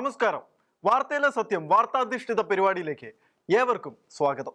നമസ്കാരം. വാർത്തയിലെ സത്യം വാർത്താധിഷ്ഠിത പരിപാടിയിലേക്ക് ഏവർക്കും സ്വാഗതം.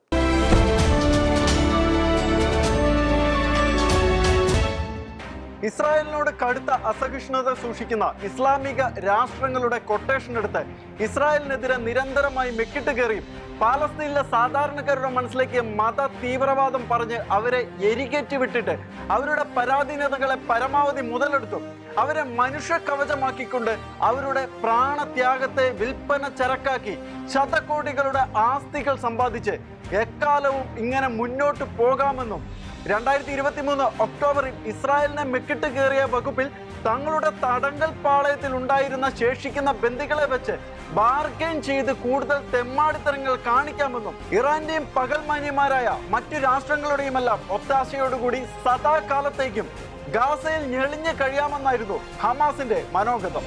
ഇസ്രായേലിനോട് കടുത്ത അസഹിഷ്ണുത സൂക്ഷിക്കുന്ന ഇസ്ലാമിക രാഷ്ട്രങ്ങളുടെ കൊട്ടേഷൻ എടുത്ത് ഇസ്രായേലിനെതിരെ നിരന്തരമായി മെക്കിട്ട് കയറിയും പാലസ്തീനിലെ സാധാരണക്കാരുടെ മനസ്സിലേക്ക് മത തീവ്രവാദം പറഞ്ഞ് അവരെ എരികേറ്റി വിട്ടിട്ട് അവരുടെ പരാധീനതകളെ പരമാവധി മുതലെടുത്തും അവരെ മനുഷ്യ കവചമാക്കിക്കൊണ്ട് അവരുടെ പ്രാണത്യാഗത്തെ വിൽപ്പന ചരക്കാക്കി ശതകോടികളുടെ ആസ്തികൾ സമ്പാദിച്ച് എക്കാലവും ഇങ്ങനെ മുന്നോട്ട് പോകാമെന്നും 2023 ഒക്ടോബറിൽ ഇസ്രായേലിനെ മെക്കിട്ട് കയറിയ വകുപ്പിൽ തങ്ങളുടെ തടങ്കൽ പാളയത്തിൽ ഉണ്ടായിരുന്ന ശേഷിക്കുന്ന ബന്ദികളെ വെച്ച് ബാർഗെയിൻ ചെയ്ത് കൂടുതൽ തെമ്മാടിത്തരങ്ങൾ കാണിക്കാമെന്നും ഇറാന്റെയും പകൽമാന്യന്മാരായ മറ്റു രാഷ്ട്രങ്ങളുടെയുമെല്ലാം ഒത്താശയോടുകൂടി സദാകാലത്തേക്കും ഗാസയിൽ ഞെളിഞ്ഞു കഴിയാമെന്നായിരുന്നു ഹമാസിന്റെ മനോഗതം.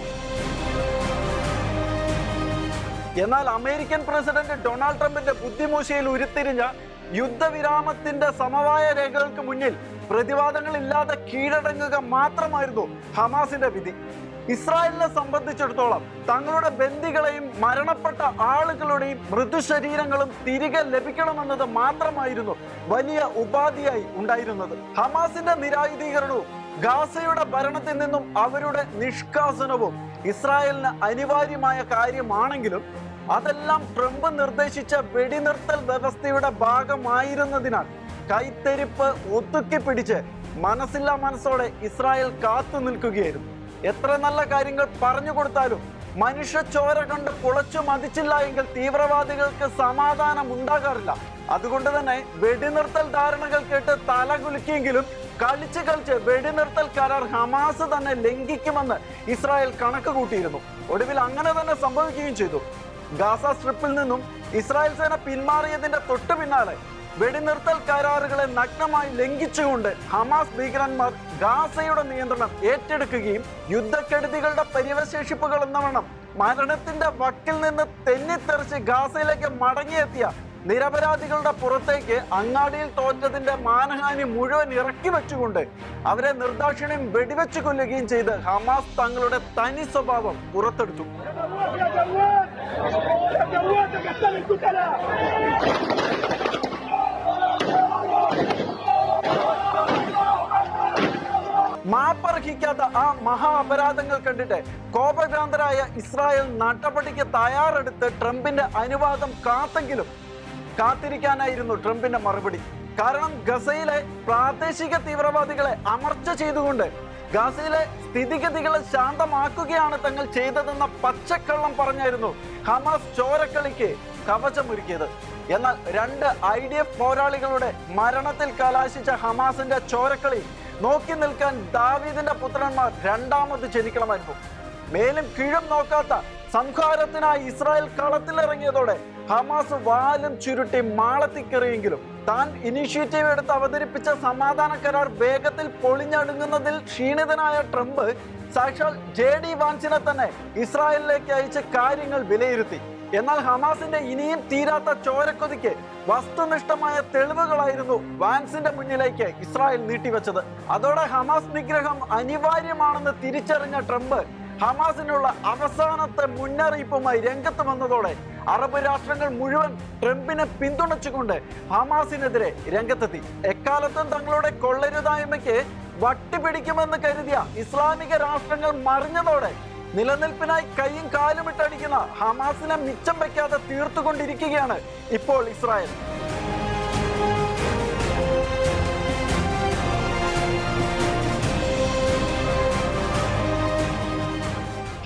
എന്നാൽ അമേരിക്കൻ പ്രസിഡന്റ് ഡൊണാൾഡ് ട്രംപിന്റെ ബുദ്ധിമൂശയിൽ ഉരുത്തിരിഞ്ഞ യുദ്ധവിരാമത്തിന്റെ സമവായ രേഖകൾക്ക് മുന്നിൽ പ്രതിവാദങ്ങളില്ലാതെ കീഴടങ്ങുക മാത്രമായിരുന്നു ഹമാസിന്റെ വിധി. ഇസ്രായേലിനെ സംബന്ധിച്ചിടത്തോളം തങ്ങളുടെ ബന്ദികളെയും മരണപ്പെട്ട ആളുകളുടെയും മൃദുശരീരങ്ങളും തിരികെ ലഭിക്കണമെന്നത് മാത്രമായിരുന്നു വലിയ ഉപാധിയായി ഉണ്ടായിരുന്നത്. ഹമാസിന്റെ നിരായുധീകരണവും ഗാസയുടെ ഭരണത്തിൽ നിന്നും അവരുടെ നിഷ്കാസനവും ഇസ്രായേലിന് അനിവാര്യമായ കാര്യമാണെങ്കിലും അതെല്ലാം ട്രംപ് നിർദ്ദേശിച്ച വെടിനിർത്തൽ വ്യവസ്ഥയുടെ ഭാഗമായിരുന്നതിനാൽ കൈത്തെരിപ്പ് ഒതുക്കി പിടിച്ച് മനസ്സില്ലാ മനസ്സോടെ ഇസ്രായേൽ കാത്തു നിൽക്കുകയായിരുന്നു. എത്ര നല്ല കാര്യങ്ങൾ പറഞ്ഞു കൊടുത്താലും മനുഷ്യ ചോര കണ്ട് കുളച്ചു മതിച്ചില്ല എങ്കിൽ തീവ്രവാദികൾക്ക് സമാധാനം ഉണ്ടാകാറില്ല. അതുകൊണ്ട് തന്നെ വെടിനിർത്തൽ ധാരണകൾ കേട്ട് തല കുലുക്കിയെങ്കിലും കളിച്ച് വെടിനിർത്തൽ കരാർ ഹമാസ് തന്നെ ലംഘിക്കുമെന്ന് ഇസ്രായേൽ കണക്ക് കൂട്ടിയിരുന്നു. ഒടുവിൽ അങ്ങനെ തന്നെ സംഭവിക്കുകയും ചെയ്തു. ഗാസ സ്ട്രിപ്പിൽ നിന്നും ഇസ്രായേൽ സേന പിന്മാറിയതിന്റെ തൊട്ടു പിന്നാലെ വെടിനിർത്തൽ കരാറുകളെ നഗ്നമായി ലംഘിച്ചുകൊണ്ട് ഹമാസ് ഭീകരന്മാർ ഗാസയുടെ നിയന്ത്രണം ഏറ്റെടുക്കുകയും യുദ്ധക്കെടുതികളുടെ പരിവശേഷിപ്പുകൾ എന്നവണ്ണം മരണത്തിന്റെ വക്കിൽ നിന്ന് തെന്നിത്തെറിച്ച് ഗാസയിലേക്ക് മടങ്ങിയെത്തിയ നിരപരാധികളുടെ പുറത്തേക്ക് അങ്ങാടിയിൽ തോറ്റതിന്റെ മാനഹാനി മുഴുവൻ ഇറക്കി വെച്ചുകൊണ്ട് അവരെ നിർദാക്ഷിണ്യം വെടിവെച്ചു കൊല്ലുകയും ചെയ്ത് ഹമാസ് തങ്ങളുടെ തനി സ്വഭാവം പുറത്തെടുത്തു. മാപ്പർഹിക്കാത്ത ആ മഹാ അപരാധങ്ങൾ കണ്ടിട്ട് കോപഭ്രാന്തരായ ഇസ്രായേൽ നടപടിക്ക് തയ്യാറെടുത്ത് ട്രംപിന്റെ അനുവാദം കാത്തിരിക്കാനായിരുന്നു ട്രംപിന്റെ മറുപടി. കാരണം ഗസയിലെ പ്രാദേശിക തീവ്രവാദികളെ അമർച്ച ചെയ്തുകൊണ്ട് ഗാസയിലെ സ്ഥിതിഗതികളെ ശാന്തമാക്കുകയാണ് തങ്ങൾ ചെയ്തതെന്ന പച്ചക്കള്ളം പറഞ്ഞായിരുന്നു ഹമാസ് ചോരക്കളിക്ക് കവചമൊരുക്കിയത്. എന്നാൽ 2 IDF പോരാളികളുടെ മരണത്തിൽ കലാശിച്ച ഹമാസിന്റെ ചോരക്കളി നോക്കി നിൽക്കാൻ ദാവീദിന്റെ പുത്രന്മാർ രണ്ടാമത് ജനിക്കണമായിരുന്നു. മേലും കീഴും നോക്കാത്ത സംഹാരത്തിനായി ഇസ്രായേൽ കളത്തിലിറങ്ങിയതോടെ ഹമാസ് വാലും ചുരുട്ടി മാളത്തിക്കെറിയെങ്കിലും താൻ ഇനീഷ്യേറ്റീവ് എടുത്ത് അവതരിപ്പിച്ച സമാധാന കരാർ വേഗത്തിൽ പൊളിഞ്ഞടുങ്ങുന്നതിൽ ക്ഷീണിതനായ ട്രംപ് സാക്ഷാൽ JD വാൻസിനെ തന്നെ ഇസ്രായേലിലേക്ക് അയച്ച് കാര്യങ്ങൾ വിലയിരുത്തി. എന്നാൽ ഹമാസിന്റെ ഇനിയും തീരാത്ത ചോരക്കൊതിക്ക് വസ്തുനിഷ്ഠമായ തെളിവുകളായിരുന്നു വാൻസിന്റെ മുന്നിലേക്ക് ഇസ്രായേൽ നീട്ടിവെച്ചത്. അതോടെ ഹമാസ് നിഗ്രഹം അനിവാര്യമാണെന്ന് തിരിച്ചറിഞ്ഞ ട്രംപ് ഹമാസിനുള്ള അവസാനത്തെ മുന്നറിയിപ്പുമായി രംഗത്ത് വന്നതോടെ അറബ് രാഷ്ട്രങ്ങൾ മുഴുവൻ ട്രംപിനെ പിന്തുണച്ചുകൊണ്ട് ഹമാസിനെതിരെ രംഗത്തെത്തി. എക്കാലത്തും തങ്ങളുടെ കൊള്ളരുതായ്മയ്ക്ക് വട്ടിപിടിക്കുമെന്ന് കരുതിയ ഇസ്ലാമിക രാഷ്ട്രങ്ങൾ മറിഞ്ഞതോടെ നിലനിൽപ്പിനായി കൈയും കാലും ഇട്ടടിക്കുന്ന ഹമാസിനെ മിച്ചം വയ്ക്കാതെ തീർത്തുകൊണ്ടിരിക്കുകയാണ് ഇപ്പോൾ ഇസ്രായേൽ.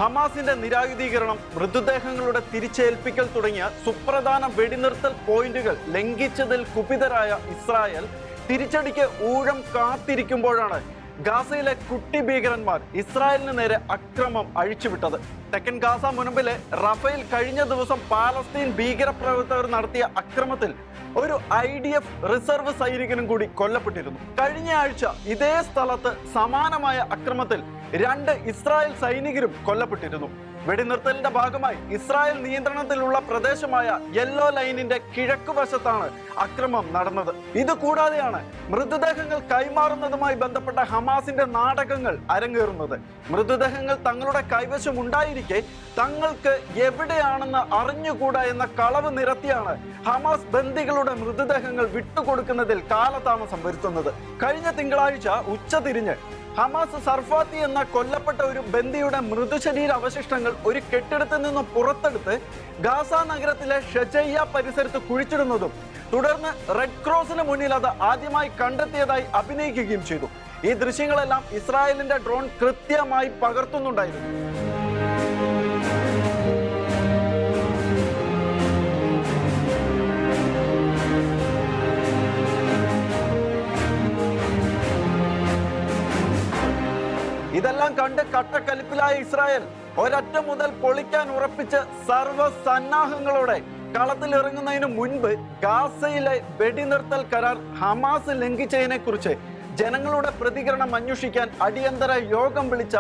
ഹമാസിന്റെ നിരായുധീകരണം, മൃതദേഹങ്ങളുടെ തിരിച്ചേൽപ്പിക്കൽ തുടങ്ങിയ സുപ്രധാന വെടിനിർത്തൽ പോയിന്റുകൾ ലംഘിച്ചതിൽ കുപിതരായ ഇസ്രായേൽ തിരിച്ചടിക്ക് ഊഴം കാത്തിരിക്കുമ്പോഴാണ് ഗാസയിലെ കുട്ടി ഭീകരന്മാർ ഇസ്രായേലിന് നേരെ അക്രമം അഴിച്ചുവിട്ടത്. തെക്കൻ ഗാസ മുനമ്പിലെ റഫേൽ കഴിഞ്ഞ ദിവസം പാലസ്തീൻ ഭീകരപ്രവർത്തകർ നടത്തിയ അക്രമത്തിൽ ഒരു IDF റിസർവ് സൈനികനും കൂടി കൊല്ലപ്പെട്ടിരുന്നു. കഴിഞ്ഞ ആഴ്ച ഇതേ സ്ഥലത്ത് സമാനമായ അക്രമത്തിൽ 2 ഇസ്രായേൽ സൈനികരും കൊല്ലപ്പെട്ടിരുന്നു. വെടിനിർത്തലിന്റെ ഭാഗമായി ഇസ്രായേൽ നിയന്ത്രണത്തിലുള്ള പ്രദേശമായ യെല്ലോ ലൈനിന്റെ കിഴക്കുവശത്താണ് അക്രമം നടന്നത്. ഇത് കൂടാതെയാണ് മൃതദേഹങ്ങൾ കൈമാറുന്നതുമായി ബന്ധപ്പെട്ട ഹമാസിന്റെ നാടകങ്ങൾ അരങ്ങേറുന്നത്. മൃതദേഹങ്ങൾ തങ്ങളുടെ കൈവശം ഉണ്ടായിരിക്കെ തങ്ങൾക്ക് എവിടെയാണെന്ന് അറിഞ്ഞുകൂടാ എന്ന കളവ് നിരത്തിയാണ് ഹമാസ് ബന്ദികളുടെ മൃതദേഹങ്ങൾ വിട്ടുകൊടുക്കുന്നതിൽ കാലതാമസം വരുത്തുന്നത്. കഴിഞ്ഞ തിങ്കളാഴ്ച ഉച്ചതിരിഞ്ഞ് ഹമാസ് സർഫാത്തി എന്ന കൊല്ലപ്പെട്ട ഒരു ബന്ദിയുടെ മൃതശരീര അവശിഷ്ടങ്ങൾ ഒരു കെട്ടിടത്തിൽ നിന്നും പുറത്തെടുത്ത് ഗാസ നഗരത്തിലെ ഷെജയ്യ പരിസരത്ത് കുഴിച്ചിടുന്നതും തുടർന്ന് റെഡ് ക്രോസിന് മുന്നിൽ അത് ആദ്യമായി കണ്ടെത്തിയതായി അഭിനയിക്കുകയും ചെയ്തു. ഈ ദൃശ്യങ്ങളെല്ലാം ഇസ്രായേലിന്റെ ഡ്രോൺ കൃത്യമായി പകർത്തുന്നുണ്ടായിരുന്നു. ഇതെല്ലാം കണ്ട് കട്ടക്കലിപ്പിലായ ഇസ്രായേൽ ഒരറ്റം മുതൽ പൊളിക്കാൻ ഉറപ്പിച്ച് സർവ്വസന്നാഹങ്ങളോടെ കളത്തിലിറങ്ങുന്നതിന് മുൻപ് ഗാസയിലെ വെടിനിർത്തൽ കരാർ ഹമാസ് ലംഘിച്ചതിനെ കുറിച്ച് ജനങ്ങളുടെ പ്രതികരണം അന്വേഷിക്കാൻ അടിയന്തര യോഗം വിളിച്ച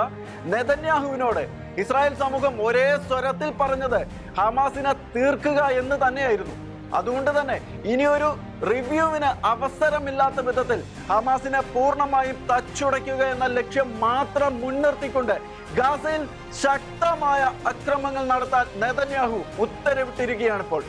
നെതന്യാഹുവിനോട് ഇസ്രായേൽ സമൂഹം ഒരേ സ്വരത്തിൽ പറഞ്ഞത് ഹമാസിനെ തീർക്കുക എന്ന് തന്നെയായിരുന്നു. അതുകൊണ്ട് തന്നെ ഇനിയൊരു റിവ്യൂവിന് അവസരമില്ലാത്ത വിധത്തിൽ ഹമാസിനെ പൂർണ്ണമായും തച്ചുടയ്ക്കുക എന്ന ലക്ഷ്യം മാത്രം മുൻനിർത്തിക്കൊണ്ട് ഗാസയിൽ ശക്തമായ അക്രമങ്ങൾ നടത്താൻ നെതന്യാഹു ഉത്തരവിട്ടിരിക്കുകയാണ്. ഇപ്പോൾ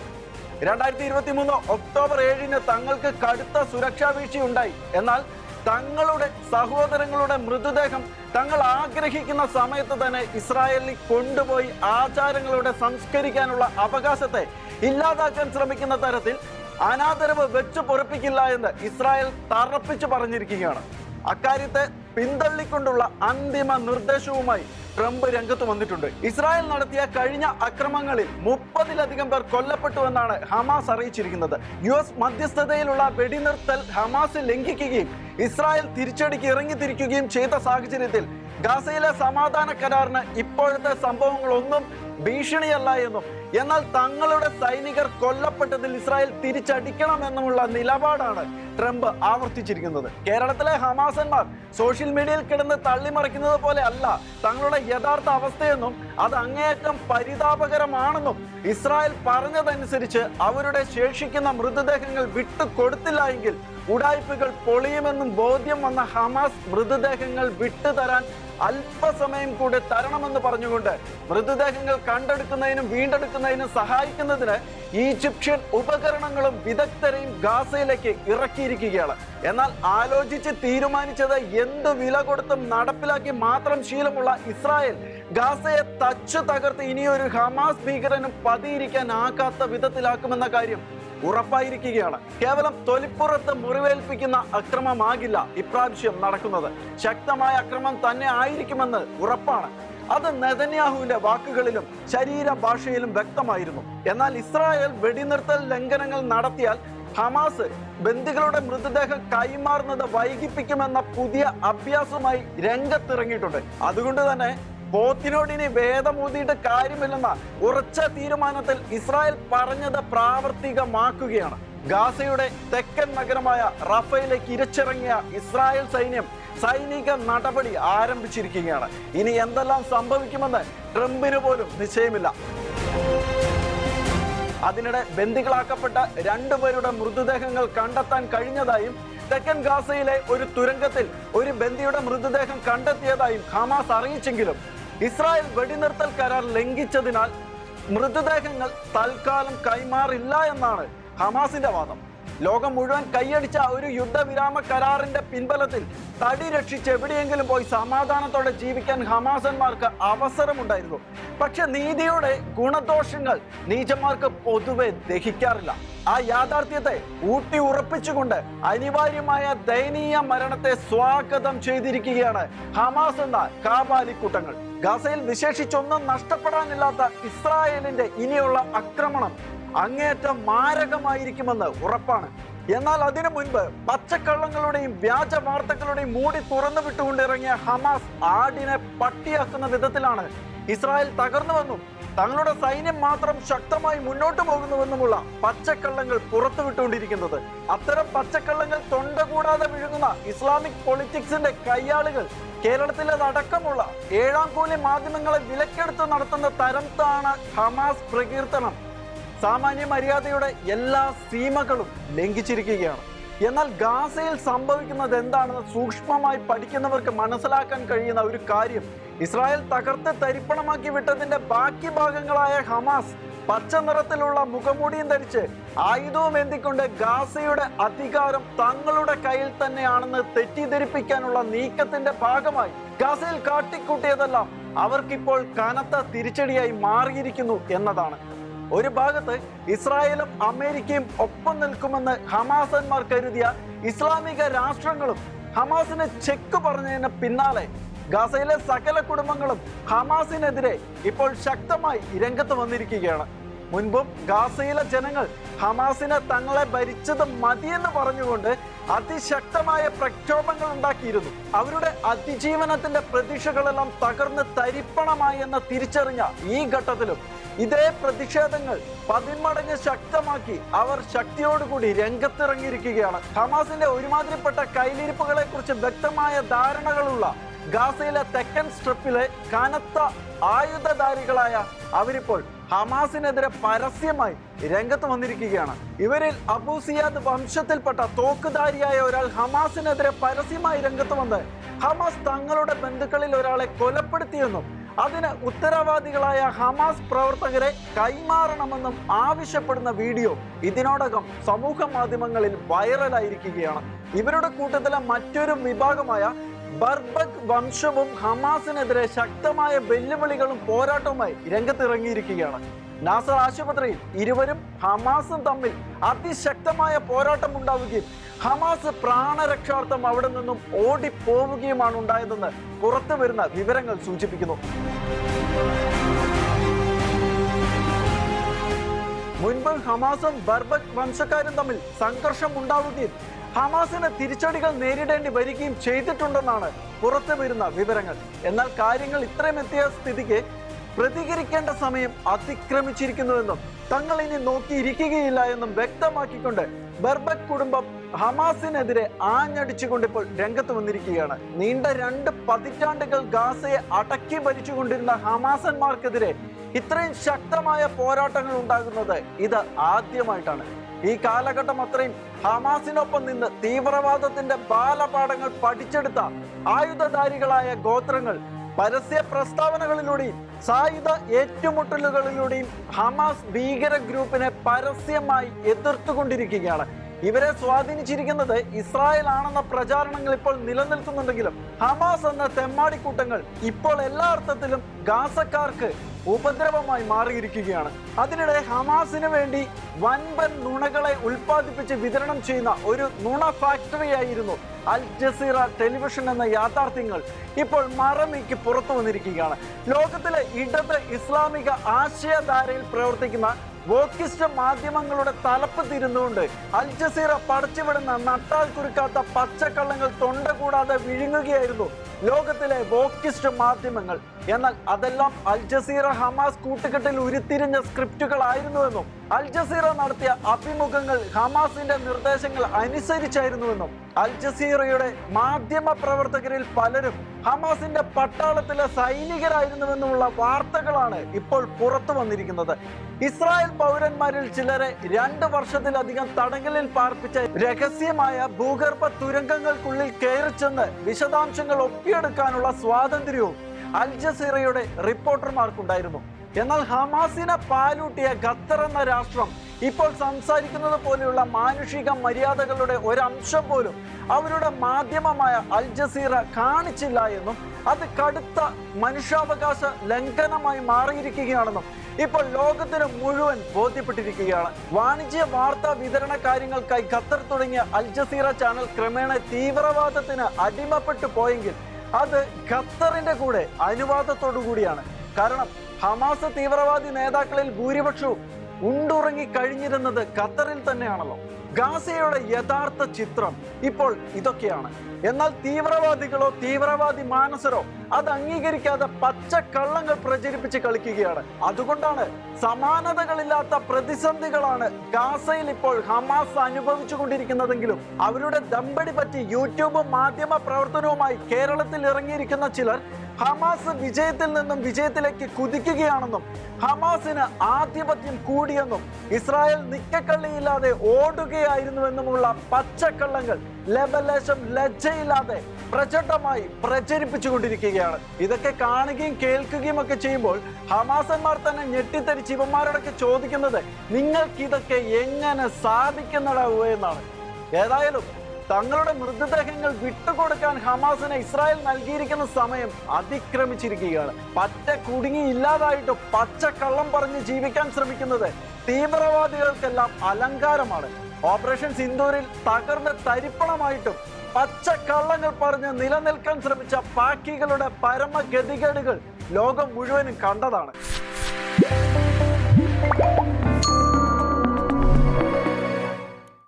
2023 ഒക്ടോബർ 7 തങ്ങൾക്ക് കടുത്ത സുരക്ഷാ വീഴ്ചയുണ്ടായി. എന്നാൽ തങ്ങളുടെ സഹോദരങ്ങളുടെ മൃതദേഹം തങ്ങൾ ആഗ്രഹിക്കുന്ന സമയത്ത് തന്നെ ഇസ്രായേലിൽ കൊണ്ടുപോയി ആചാരങ്ങളോടെ സംസ്കരിക്കാനുള്ള അവകാശത്തെ ഇല്ലാതാക്കാൻ ശ്രമിക്കുന്ന തരത്തിൽ അനാദരവ് വെച്ചു പൊറപ്പിക്കില്ല എന്ന് ഇസ്രായേൽ തറപ്പിച്ചു പറഞ്ഞിരിക്കുകയാണ്. അക്കാര്യത്തെ പിന്തള്ളിക്കൊണ്ടുള്ള അന്തിമ നിർദ്ദേശവുമായി ട്രംപ് രംഗത്ത് വന്നിട്ടുണ്ട്. ഇസ്രായേൽ നടത്തിയ കഴിഞ്ഞ അക്രമങ്ങളിൽ 30-ലധികം പേർ കൊല്ലപ്പെട്ടുവെന്നാണ് ഹമാസ് അറിയിച്ചിരിക്കുന്നത്. US മധ്യസ്ഥതയിലുള്ള വെടിനിർത്തൽ ഹമാസ് ലംഘിക്കുകയും ഇസ്രായേൽ തിരിച്ചടിക്ക് ഇറങ്ങിത്തിരിക്കുകയും ചെയ്ത സാഹചര്യത്തിൽ ഗാസയിലെ സമാധാന കരാറിന് ഇപ്പോഴത്തെ സംഭവങ്ങളൊന്നും ഭീഷണിയല്ല എന്നും എന്നാൽ തങ്ങളുടെ സൈനികർ കൊല്ലപ്പെട്ടതിൽ ഇസ്രായേൽ തിരിച്ചടിക്കണമെന്നുമുള്ള നിലപാടാണ് ട്രംപ് ആവർത്തിച്ചിരിക്കുന്നത്. കേരളത്തിലെ ഹമാസന്മാർ സോഷ്യൽ മീഡിയയിൽ കിടന്ന് തള്ളിമറിക്കുന്നത് പോലെ അല്ല തങ്ങളുടെ യഥാർത്ഥ അവസ്ഥയെന്നും അത് അങ്ങേയറ്റം പരിതാപകരമാണെന്നും ഇസ്രായേൽ പറഞ്ഞതനുസരിച്ച് അവരുടെ ശേഷിക്കുന്ന മൃതദേഹങ്ങൾ വിട്ടുകൊടുത്തില്ല എങ്കിൽ ഉഡായിപ്പുകൾ പൊളിയുമെന്നും ബോധ്യം വന്ന ഹമാസ് മൃതദേഹങ്ങൾ വിട്ടുതരാൻ അല്പസമയം കൂടി തരണമെന്ന് പറഞ്ഞുകൊണ്ട് മൃതദേഹങ്ങൾ കണ്ടെടുക്കുന്നതിനും വീണ്ടെടുക്കുന്നതിനും സഹായിക്കുന്നതിന് ഈജിപ്ഷ്യൻ ഉപകരണങ്ങളും വിദഗ്ധരെയും ഗാസയിലേക്ക് ഇറക്കിയിരിക്കുകയാണ്. എന്നാൽ ആലോചിച്ച് തീരുമാനിച്ചത് എന്ത് വില കൊടുത്തും നടപ്പിലാക്കി മാത്രം ശീലമുള്ള ഇസ്രായേൽ ഗാസയെ തച്ചു തകർത്ത് ഇനിയൊരു ഹമാസ് ഭീകരനും പതിയിരിക്കാനാകാത്ത വിധത്തിലാക്കുമെന്ന കാര്യം ഉറപ്പായിരിക്കുകയാണ്. കേവലം തൊലിപ്പുറത്ത് മുറിവേൽപ്പിക്കുന്ന അക്രമമാകില്ല ഇപ്രാവശ്യം നടക്കുന്നത്. ശക്തമായ അക്രമം തന്നെ ആയിരിക്കുമെന്ന് ഉറപ്പാണ്. അത് നെതന്യാഹുവിന്റെ വാക്കുകളിലും ശരീരഭാഷയിലും വ്യക്തമായിരുന്നു. എന്നാൽ ഇസ്രായേൽ വെടിനിർത്തൽ ലംഘനങ്ങൾ നടത്തിയാൽ ഹമാസ് ബന്ദികളുടെ മൃതദേഹം കൈമാറുന്നത് വൈകിപ്പിക്കുമെന്ന പുതിയ അഭ്യാസവുമായി രംഗത്തിറങ്ങിയിട്ടുണ്ട്. അതുകൊണ്ട് തന്നെ പോത്തിനോടിനി വേദമൂതിയിട്ട് കാര്യമില്ലെന്ന ഉറച്ച തീരുമാനത്തിൽ ഇസ്രായേൽ പറഞ്ഞത് പ്രാവർത്തികമാക്കുകയാണ്. ഗാസയുടെ തെക്കൻ നഗരമായ റഫയിലേക്ക് ഇരച്ചിറങ്ങിയ ഇസ്രായേൽ സൈന്യം സൈനിക നടപടി ആരംഭിച്ചിരിക്കുകയാണ്. ഇനി എന്തെല്ലാം സംഭവിക്കുമെന്ന് ട്രംപിന് പോലും നിശ്ചയമില്ല. അതിനിടെ ബന്ദികളാക്കപ്പെട്ട 2 പേരുടെ മൃതദേഹങ്ങൾ കണ്ടെത്താൻ കഴിഞ്ഞതായും തെക്കൻ ഗാസയിലെ ഒരു തുരങ്കത്തിൽ ഒരു ബന്ദിയുടെ മൃതദേഹം കണ്ടെത്തിയതായും ഹമാസ് അറിയിച്ചെങ്കിലും ഇസ്രായേൽ വെടിനിർത്തൽ കരാർ ലംഘിച്ചതിനാൽ മൃതദേഹങ്ങൾ തൽക്കാലം കൈമാറില്ല എന്നാണ് ഹമാസിന്റെ വാദം. ലോകം മുഴുവൻ കൈയടിച്ച ഒരു യുദ്ധവിരാമ കരാറിന്റെ പിൻബലത്തിൽ തടി രക്ഷിച്ച് എവിടെയെങ്കിലും പോയി സമാധാനത്തോടെ ജീവിക്കാൻ ഹമാസന്മാർക്ക് അവസരമുണ്ടായിരുന്നു. പക്ഷെ നീതിയുടെ ഗുണദോഷങ്ങൾ നീചന്മാർക്ക് പൊതുവെ ദഹിക്കാറില്ല. ആ യാഥാർത്ഥ്യത്തെ ഊട്ടി ഉറപ്പിച്ചുകൊണ്ട് അനിവാര്യമായ ദയനീയ മരണത്തെ സ്വാഗതം ചെയ്തിരിക്കുകയാണ് ഹമാസ് എന്ന കാബാലിക്കൂട്ടങ്ങൾ. ഗാസയിൽ വിശേഷിച്ചൊന്നും നഷ്ടപ്പെടാനില്ലാത്ത ഇസ്രായേലിന്റെ ഇനിയുള്ള ആക്രമണം അങ്ങേയറ്റം മാരകമായിരിക്കുമെന്ന് ഉറപ്പാണ്. എന്നാൽ അതിനു മുൻപ് പച്ചക്കള്ളങ്ങളുടെയും വ്യാജ വാർത്തകളുടെയും മൂടി തുറന്നു വിട്ടുകൊണ്ടിറങ്ങിയ ഹമാസ് ആടിനെ പട്ടിയാക്കുന്ന വിധത്തിലാണ് ഇസ്രായേൽ തകർന്നുവെന്നും തങ്ങളുടെ സൈന്യം മാത്രം ശക്തമായി മുന്നോട്ട് പോകുന്നുവെന്നുമുള്ള പച്ചക്കള്ളങ്ങൾ പുറത്തുവിട്ടുകൊണ്ടിരിക്കുന്നത്. അത്തരം പച്ചക്കള്ളങ്ങൾ തൊണ്ട കൂടാതെ വിഴുങ്ങുന്ന ഇസ്ലാമിക് പൊളിറ്റിക്സിന്റെ കയ്യാളുകൾ കേരളത്തിലേതടക്കമുള്ള ഏഴാം കൂലി മാധ്യമങ്ങളെ വിലക്കെടുത്ത് നടത്തുന്ന തരംതാണ് ഹമാസ് പ്രകീർത്തനം സാമാന്യ മര്യാദയുടെ എല്ലാ സീമകളും ലംഘിച്ചിരിക്കുകയാണ്. എന്നാൽ ഗാസയിൽ സംഭവിക്കുന്നത് എന്താണെന്ന് സൂക്ഷ്മമായി പഠിക്കുന്നവർക്ക് മനസ്സിലാക്കാൻ കഴിയുന്ന ഒരു കാര്യം, ഇസ്രായേൽ തകർത്ത് തരിപ്പണമാക്കി വിട്ടതിന്റെ ബാക്കി ഭാഗങ്ങളായ ഹമാസ് പച്ച നിറത്തിലുള്ള മുഖംമൂടിയും ധരിച്ച് ആയുധവും എന്തിക്കൊണ്ട് ഗാസയുടെ അധികാരം തങ്ങളുടെ കയ്യിൽ തന്നെയാണെന്ന് തെറ്റിദ്ധരിപ്പിക്കാനുള്ള നീക്കത്തിന്റെ ഭാഗമായി ഗാസയിൽ കാട്ടിക്കൂട്ടിയതെല്ലാം അവർക്കിപ്പോൾ കനത്ത തിരിച്ചടിയായി മാറിയിരിക്കുന്നു എന്നതാണ്. ഒരു ഭാഗത്ത് ഇസ്രായേലും അമേരിക്കയും ഒപ്പം നിൽക്കുമെന്ന് ഹമാസന്മാർ കരുതിയ ഇസ്ലാമിക രാഷ്ട്രങ്ങളും ഹമാസിന് ചെക്ക് പറഞ്ഞതിന് പിന്നാലെ ഗാസയിലെ സകല കുടുംബങ്ങളും ഹമാസിനെതിരെ ഇപ്പോൾ ശക്തമായി രംഗത്ത് വന്നിരിക്കുകയാണ്. മുൻപും ഗാസയിലെ ജനങ്ങൾ ഹമാസിനെ തങ്ങളെ ഭരിച്ചത് മതിയെന്ന് പറഞ്ഞുകൊണ്ട് അതിശക്തമായ പ്രക്ഷോഭങ്ങൾ ഉണ്ടാക്കിയിരുന്നു. അവരുടെ അതിജീവനത്തിന്റെ പ്രതീക്ഷകളെല്ലാം തകർന്ന് തരിപ്പണമായി എന്ന് തിരിച്ചറിഞ്ഞ ഈ ഘട്ടത്തിലും ഇതേ പ്രതിഷേധങ്ങൾ 10 മടങ്ങ് ശക്തമാക്കി അവർ ശക്തിയോടുകൂടി രംഗത്തിറങ്ങിയിരിക്കുകയാണ്. ഹമാസിന്റെ ഒരുമാതിരിപ്പെട്ട കയ്യിലിരിപ്പുകളെ കുറിച്ച് വ്യക്തമായ ധാരണകളുള്ള ഗാസയിലെ തെക്കൻ സ്ട്രിപ്പിലെ കനത്ത ആയുധധാരികളായ അവരിപ്പോൾ ഹമാസിനെതിരെ പരസ്യമായി രംഗത്ത് വന്നിരിക്കുകയാണ്. ഇവരിൽ അബൂ സിയാദ് വംശത്തിൽപ്പെട്ട തോക്കുധാരിയായ ഒരാൾ ഹമാസിനെതിരെ പരസ്യമായി രംഗത്ത് വന്ന് ഹമാസ് തങ്ങളുടെ ബന്ധുക്കളിൽ ഒരാളെ കൊലപ്പെടുത്തിയെന്നും അതിന് ഉത്തരവാദികളായ ഹമാസ് പ്രവർത്തകരെ കൈമാറണമെന്നും ആവശ്യപ്പെടുന്ന വീഡിയോ ഇതിനോടകം സമൂഹ മാധ്യമങ്ങളിൽ വൈറലായിരിക്കുകയാണ്. ഇവരുടെ കൂട്ടത്തിലെ മറ്റൊരു വിഭാഗമായ ബർബക് വംശവും ഹമാസിനെതിരെ ശക്തമായ വെല്ലുവിളികളും പോരാട്ടവുമായി രംഗത്തിറങ്ങിയിരിക്കുകയാണ്. നാസർ ആശുപത്രിയിൽ ഇരുവരും ഹമാസും തമ്മിൽ അതിശക്തമായ പോരാട്ടം ഉണ്ടാവുകയും ഹമാസ് പ്രാണരക്ഷാർത്ഥം അവിടെ നിന്നും ഓടിപ്പോവുകയുമാണ് ഉണ്ടായതെന്ന് പുറത്തു വരുന്ന വിവരങ്ങൾ സൂചിപ്പിക്കുന്നു. മുൻപ് ഹമാസും ബർബക് വംശക്കാരും തമ്മിൽ സംഘർഷം ഉണ്ടാവുകയും ഹമാസിന് തിരിച്ചടികൾ നേരിടേണ്ടി വരികയും ചെയ്തിട്ടുണ്ടെന്നാണ് പുറത്തു വരുന്ന വിവരങ്ങൾ. എന്നാൽ കാര്യങ്ങൾ ഇത്രയും എത്തിയ സ്ഥിതിക്ക് പ്രതികരിക്കേണ്ട സമയം അതിക്രമിച്ചിരിക്കുന്നുവെന്നും തങ്ങൾ ഇനി നോക്കിയിരിക്കുകയില്ല എന്നും വ്യക്തമാക്കിക്കൊണ്ട് ബർബക് കുടുംബം ഹമാസിനെതിരെ ആഞ്ഞടിച്ചുകൊണ്ട് ഇപ്പോൾ രംഗത്ത് വന്നിരിക്കുകയാണ്. നീണ്ട 2 പതിറ്റാണ്ടുകൾ ഗാസയെ അടക്കി ഭരിച്ചുകൊണ്ടിരുന്ന ഹമാസന്മാർക്കെതിരെ ഇത്രയും ശക്തമായ പോരാട്ടങ്ങൾ ഉണ്ടാകുന്നത് ഇത് ആദ്യമായിട്ടാണ്. ഈ കാലഘട്ടം അത്രയും ഹമാസിനൊപ്പം നിന്ന് തീവ്രവാദത്തിന്റെ ബാലപാഠങ്ങൾ പഠിച്ചെടുത്ത ആയുധധാരികളായ ഗോത്രങ്ങൾ പരസ്യ പ്രസ്താവനകളിലൂടെയും സായുധ ഏറ്റുമുട്ടലുകളിലൂടെയും ഹമാസ് ഭീകര ഗ്രൂപ്പിനെ പരസ്യമായി എതിർത്തുകൊണ്ടിരിക്കുകയാണ്. ഇവരെ സ്വാധീനിച്ചിരിക്കുന്നത് ഇസ്രായേൽ ആണെന്ന പ്രചാരണങ്ങൾ ഇപ്പോൾ നിലനിൽക്കുന്നുണ്ടെങ്കിലും ഹമാസ് എന്ന തെമ്മാടിക്കൂട്ടങ്ങൾ ഇപ്പോൾ എല്ലാ അർത്ഥത്തിലും ഗാസക്കാർക്ക് ഉപദ്രവമായി മാറിയിരിക്കുകയാണ്. അതിനിടെ ഹമാസിന് വേണ്ടി വൻപൻ നുണകളെ ഉൽപ്പാദിപ്പിച്ച് വിതരണം ചെയ്യുന്ന ഒരു നുണ ഫാക്ടറിയായിരുന്നു അൽ ജസീറ ടെലിവിഷൻ എന്ന യാഥാർത്ഥ്യങ്ങൾ ഇപ്പോൾ മറനീക്കി പുറത്തു വന്നിരിക്കുകയാണ്. ലോകത്തിലെ ഇടത് ഇസ്ലാമിക ആശയധാരയിൽ പ്രവർത്തിക്കുന്ന വോക്കിസ്റ്റ് മാധ്യമങ്ങളുടെ തലപ്പ് തിരുന്നുകൊണ്ട് അൽ ജസീറ പടച്ചുവിടുന്ന നട്ടാൽ കുരുക്കാത്ത പച്ചക്കള്ളങ്ങൾ തൊണ്ട കൂടാതെ വിഴുങ്ങുകയായിരുന്നു ലോകത്തിലെ വോക്കിസ്റ്റ് മാധ്യമങ്ങൾ. എന്നാൽ അതെല്ലാം അൽ ജസീറ ഹമാസ് കൂട്ടുകെട്ടിൽ ഉരുത്തിരിഞ്ഞ സ്ക്രിപ്റ്റുകളായിരുന്നുവെന്നും അൽ ജസീറ നടത്തിയ അഭിമുഖങ്ങൾ ഹമാസിന്റെ നിർദ്ദേശങ്ങൾ അനുസരിച്ചായിരുന്നുവെന്നും അൽ ജസീറയുടെ മാധ്യമ പ്രവർത്തകരിൽ പലരും ഹമാസിന്റെ പട്ടാളത്തിലെ സൈനികരായിരുന്നുവെന്നുമുള്ള വാർത്തകളാണ് ഇപ്പോൾ പുറത്തു വന്നിരിക്കുന്നത്. ഇസ്രായേൽ പൗരന്മാരിൽ ചിലരെ 2 വർഷത്തിലധികം തടങ്കലിൽ പാർപ്പിച്ച രഹസ്യമായ ഭൂഗർഭ തുരങ്കങ്ങൾക്കുള്ളിൽ കയറിച്ചെന്ന് വിശദാംശങ്ങൾ ഒപ്പിയെടുക്കാനുള്ള സ്വാതന്ത്ര്യവും അൽ ജസീറയുടെ റിപ്പോർട്ടർമാർക്കുണ്ടായിരുന്നു. എന്നാൽ ഹമാസിനെ പാലൂട്ടിയ ഖത്തർ എന്ന രാഷ്ട്രം ഇപ്പോൾ സംസാരിക്കുന്നത് പോലെയുള്ള മാനുഷിക മര്യാദകളുടെ ഒരംശം പോലും അവരുടെ മാധ്യമമായ അൽ ജസീറ കാണിച്ചില്ല എന്നും അത് കടുത്ത മനുഷ്യാവകാശ ലംഘനമായി മാറിയിരിക്കുകയാണെന്നും ഇപ്പോൾ ലോകത്തിന് മുഴുവൻ ബോധ്യപ്പെട്ടിരിക്കുകയാണ്. വാണിജ്യ വാർത്താ വിതരണ കാര്യങ്ങൾക്കായി ഖത്തർ തുടങ്ങിയ അൽ ജസീറ ചാനൽ ക്രമേണ തീവ്രവാദത്തിന് അടിമപ്പെട്ടു പോയെങ്കിൽ അത് ഖത്തറിന്റെ കൂടെ അനുവാദത്തോടു കൂടിയാണ്. കാരണം ഹമാസ് തീവ്രവാദി നേതാക്കളിൽ ഭൂരിപക്ഷവും ഉണ്ടുറങ്ങി കഴിഞ്ഞിരുന്നത് ഖത്തറിൽ തന്നെയാണല്ലോ. ഗാസയുടെ യഥാർത്ഥ ചിത്രം ഇപ്പോൾ ഇതൊക്കെയാണ്. എന്നാൽ തീവ്രവാദികളോ തീവ്രവാദി മാനസരോ അത് അംഗീകരിക്കാതെ പച്ചക്കള്ളങ്ങൾ പ്രചരിപ്പിച്ച് കളിക്കുകയാണ്. അതുകൊണ്ടാണ് സമാനതകളില്ലാത്ത പ്രതിസന്ധികളാണ് ഗാസയിൽ ഇപ്പോൾ ഹമാസ് അനുഭവിച്ചു കൊണ്ടിരിക്കുന്നതെങ്കിലും അവരുടെ ദമ്പടി പറ്റി യൂട്യൂബ് മാധ്യമ പ്രവർത്തനവുമായി കേരളത്തിൽ ഇറങ്ങിയിരിക്കുന്ന ചിലർ ഹമാസ് വിജയത്തിൽ നിന്നും വിജയത്തിലേക്ക് കുതിക്കുകയാണെന്നും ഹമാസിന് ആധിപത്യം കൂടിയെന്നും ഇസ്രായേൽ നിക്കക്കള്ളിയില്ലാതെ ഓടുകയായിരുന്നുവെന്നുമുള്ള പച്ചക്കള്ളങ്ങൾ ലബലേശം ലജ്ജയില്ലാതെ പ്രചണ്ഡമായി പ്രചരിപ്പിച്ചുകൊണ്ടിരിക്കുകയാണ്. ഇതൊക്കെ കാണുകയും കേൾക്കുകയും ഒക്കെ ചെയ്യുമ്പോൾ ഹമാസന്മാർ തന്നെ ഞെട്ടിത്തരിച്ച് ഇവന്മാരോടൊക്കെ ചോദിക്കുന്നത് നിങ്ങൾക്ക് ഇതൊക്കെ എങ്ങനെ സാധിക്കുന്നതാവൂ എന്നാണ്. ഏതായാലും തങ്ങളുടെ മൃതദേഹങ്ങൾ വിട്ടുകൊടുക്കാൻ ഹമാസിന് ഇസ്രായേൽ നൽകിയിരിക്കുന്ന സമയം അതിക്രമിച്ചിരിക്കുകയാണ്. പറ്റ കുടുങ്ങി ഇല്ലാതായിട്ട് പച്ചക്കള്ളം പറഞ്ഞ് ജീവിക്കാൻ ശ്രമിക്കുന്നത് തീവ്രവാദികൾക്കെല്ലാം അലങ്കാരമാണ്. ഓപ്പറേഷൻ സിന്ദൂരിൽ തകർന്ന് തരിപ്പണമായിട്ടും പച്ചക്കള്ളങ്ങൾ പറഞ്ഞ് നിലനിൽക്കാൻ ശ്രമിച്ച പാക്കികളുടെ പരമഗതികേടുകൾ ലോകം മുഴുവനും കണ്ടതാണ്.